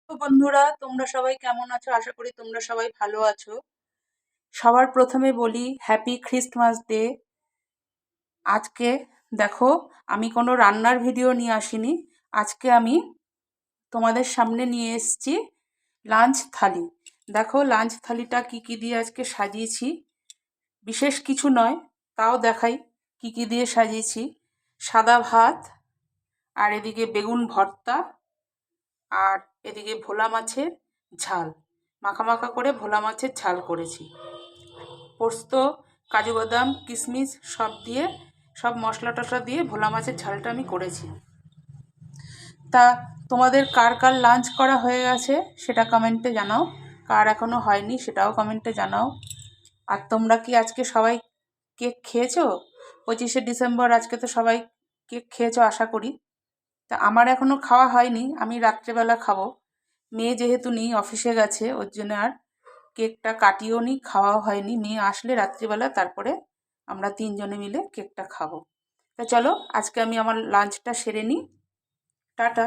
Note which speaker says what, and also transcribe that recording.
Speaker 1: তো বন্ধুরা, তোমরা সবাই কেমন আছো? আশা করি তোমরা সবাই ভালো আছো। সবার প্রথমে বলি হ্যাপি খ্রিস্টমাস ডে। আজকে দেখো, আমি কোনো রান্নার ভিডিও নিয়ে আসিনি। আজকে আমি তোমাদের সামনে নিয়ে এসেছি লাঞ্চ থালি। দেখো লাঞ্চ থালিটা কি কি দিয়ে আজকে সাজিয়েছি। বিশেষ কিছু নয়, তাও দেখাই কি কি দিয়ে সাজিয়েছি। সাদা ভাত, আর এদিকে বেগুন ভর্তা, আর এদিকে ভোলা মাছের ঝাল। মাখা মাখা করে ভোলা মাছের ঝাল করেছি। পোস্ত, কাজু বাদাম, কিশমিশ সব দিয়ে, সব মশলা টশলা দিয়ে ভোলা মাছের ঝালটা আমি করেছি। তা তোমাদের কার কার লাঞ্চ করা হয়ে গেছে সেটা কমেন্টে জানাও, কার এখনও হয়নি সেটাও কমেন্টে জানাও। আর তোমরা কি আজকে সবাই কেক খেয়েছো? 25শে ডিসেম্বর, আজকে তো সবাই কেক খেয়েছো আশা করি। তা আমার এখনও খাওয়া হয়নি, আমি রাত্রেবেলা খাবো। মেয়ে যেহেতু নেই, অফিসে গেছে, ওর জন্য আর কেকটা কাটিও নি, খাওয়াও হয়নি। মেয়ে আসলে রাত্রিবেলা তারপরে আমরা তিনজনে মিলে কেকটা খাবো। তা চলো আজকে আমি আমার লাঞ্চটা সেরে নিই। টাটা।